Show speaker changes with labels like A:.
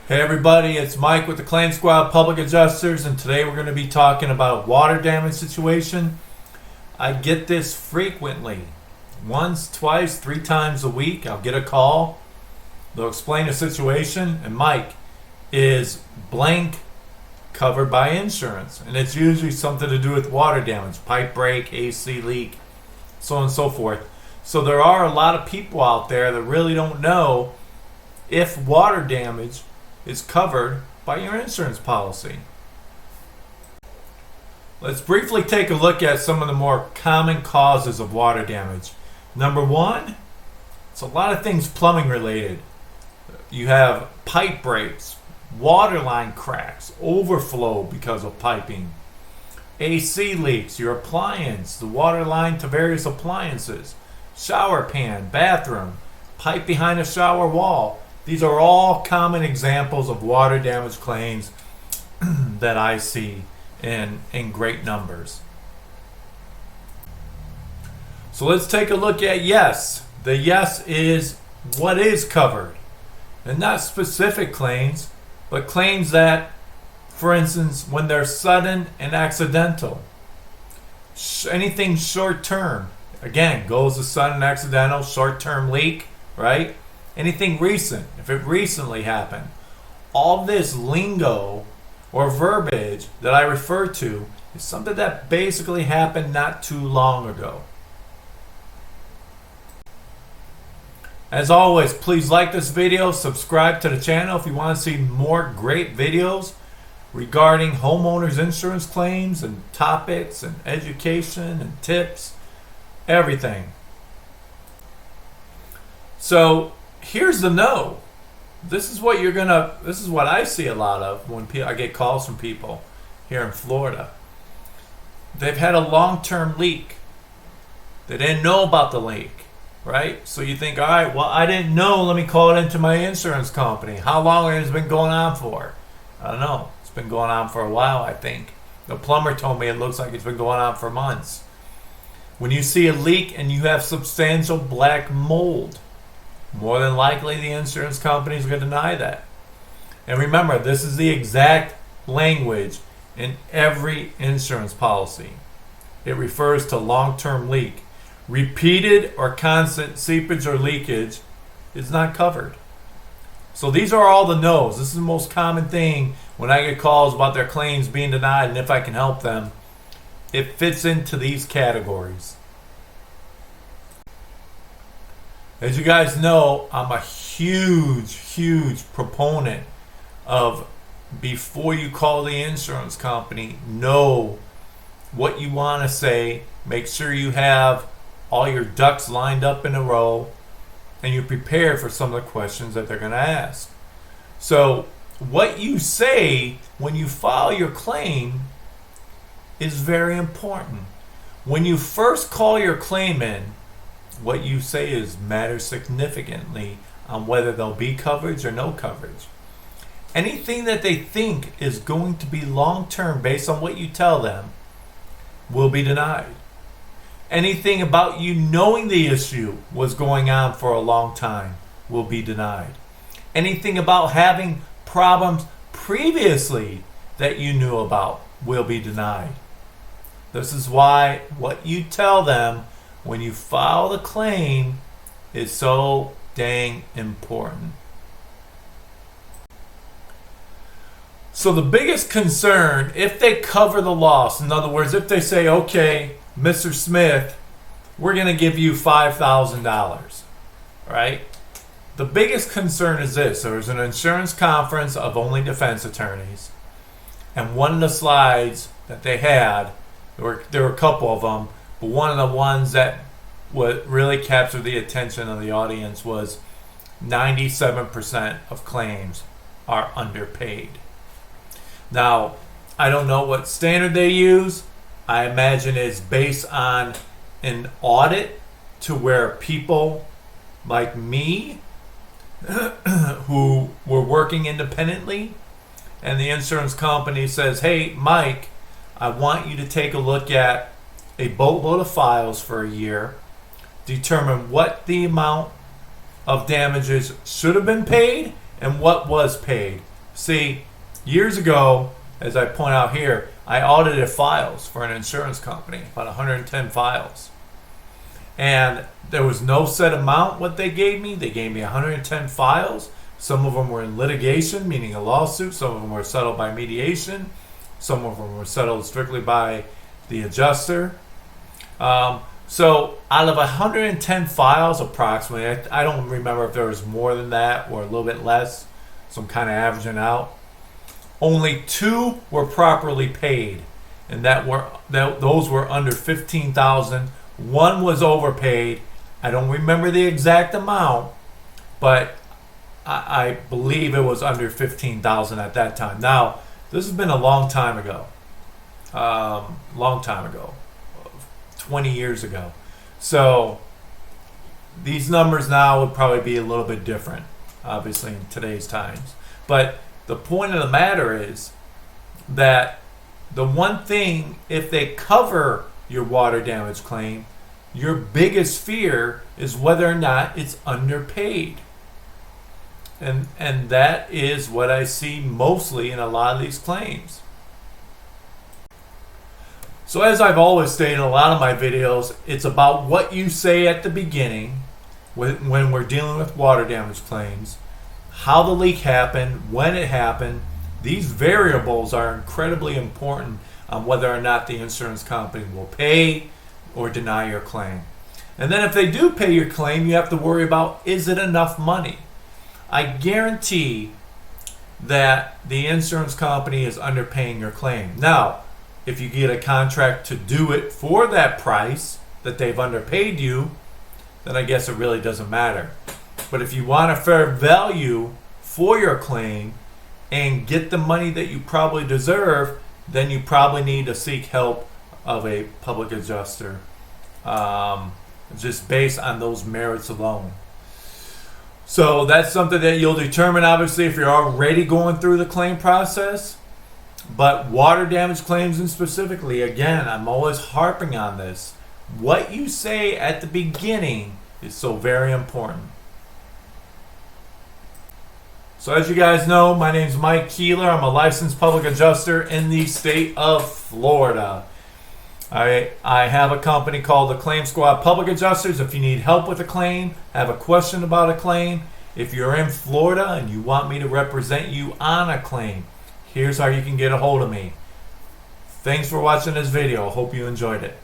A: Hey everybody, it's Mike with the Claim Squad Public Adjusters, and today we're going to be talking about a water damage situation. I get this frequently. Once, twice, 3 times a week, I'll get a call. They'll explain the situation, and Mike, is blank covered by insurance? And it's usually something to do with water damage, pipe break, AC leak, so on and so forth. So there are a lot of people out there that really don't know if water damage is covered by your insurance policy. Let's briefly take a look at some of the more common causes of water damage. Number one, it's a lot of things plumbing related. You have pipe breaks, water line cracks, overflow because of piping, AC leaks, your appliance, the water line to various appliances, shower pan, bathroom, pipe behind a shower wall. These are all common examples of water damage claims that I see in great numbers. So let's take a look at yes. The yes is what is covered. And not specific claims, but claims that, for instance, when they're sudden and accidental. Anything short term, again, goes to sudden, accidental, short term leak, right? Anything recent, if it recently happened. All this lingo or verbiage that I refer to is something that basically happened not too long ago. As always, please like this video, subscribe to the channel if you want to see more great videos regarding homeowners insurance claims and topics and education and tips, everything. So here's the no. This is what I see a lot of when I get calls from people here in Florida. They've had a long-term leak. They didn't know about the leak, right? So you think, all right, well, I didn't know. Let me call it into my insurance company. How long has it been going on for? I don't know. It's been going on for a while, I think. The plumber told me it looks like it's been going on for months. When you see a leak and you have substantial black mold, more than likely the insurance company is going to deny that. And remember, this is the exact language in every insurance policy. It refers to long-term leak. Repeated or constant seepage or leakage is not covered. So these are all the no's. This is the most common thing when I get calls about their claims being denied and if I can help them. It fits into these categories. As you guys know, I'm a huge proponent of, before you call the insurance company, know what you want to say. Make sure you have all your ducks lined up in a row and you're prepared for some of the questions that they're going to ask. So what you say when you file your claim is very important. When you first call your claim in, what you say matters significantly on whether there'll be coverage or no coverage. Anything that they think is going to be long-term based on what you tell them will be denied. Anything about you knowing the issue was going on for a long time will be denied. Anything about having problems previously that you knew about will be denied. This is why what you tell them when you file the claim is so dang important. So the biggest concern, if they cover the loss, in other words, if they say, okay, Mr. Smith, we're going to give you $5,000, right? The biggest concern is this. There was an insurance conference of only defense attorneys, and one of the slides that they had, there were a couple of them, but one of the ones that what really captured the attention of the audience was 97% of claims are underpaid. Now, I don't know what standard they use. I imagine it's based on an audit to where people like me who were working independently and the insurance company says, hey, Mike, I want you to take a look at a boatload of files for a year, determine what the amount of damages should have been paid and what was paid. See, years ago, as I point out here, I audited files for an insurance company, about 110 files. And there was no set amount what they gave me. They gave me 110 files. Some of them were in litigation, meaning a lawsuit. Some of them were settled by mediation. Some of them were settled strictly by the adjuster. So out of 110 files approximately, I don't remember if there was more than that or a little bit less, so I'm kind of averaging out. Only 2 were properly paid, and those were under $15,000. 1 was overpaid. I don't remember the exact amount, but I believe it was under $15,000 at that time. Now, this has been a long time ago. 20 years ago. So these numbers now would probably be a little bit different, obviously, in today's times. But the point of the matter is that the one thing, if they cover your water damage claim, your biggest fear is whether or not it's underpaid. And that is what I see mostly in a lot of these claims. So as I've always stated in a lot of my videos, it's about what you say at the beginning when we're dealing with water damage claims, how the leak happened, when it happened. These variables are incredibly important on whether or not the insurance company will pay or deny your claim. And then if they do pay your claim, you have to worry about, is it enough money? I guarantee that the insurance company is underpaying your claim. Now, if you get a contract to do it for that price that they've underpaid you, then I guess it really doesn't matter. But if you want a fair value for your claim and get the money that you probably deserve, then you probably need to seek help of a public adjuster, just based on those merits alone. So that's something that you'll determine, obviously, if you're already going through the claim process. But water damage claims, and specifically, again, I'm always harping on this. What you say at the beginning is so very important. So as you guys know, my name is Mike Keeler. I'm a licensed public adjuster in the state of Florida. I have a company called the Claim Squad Public Adjusters. If you need help with a claim, have a question about a claim, if you're in Florida and you want me to represent you on a claim, here's how you can get a hold of me. Thanks for watching this video. Hope you enjoyed it.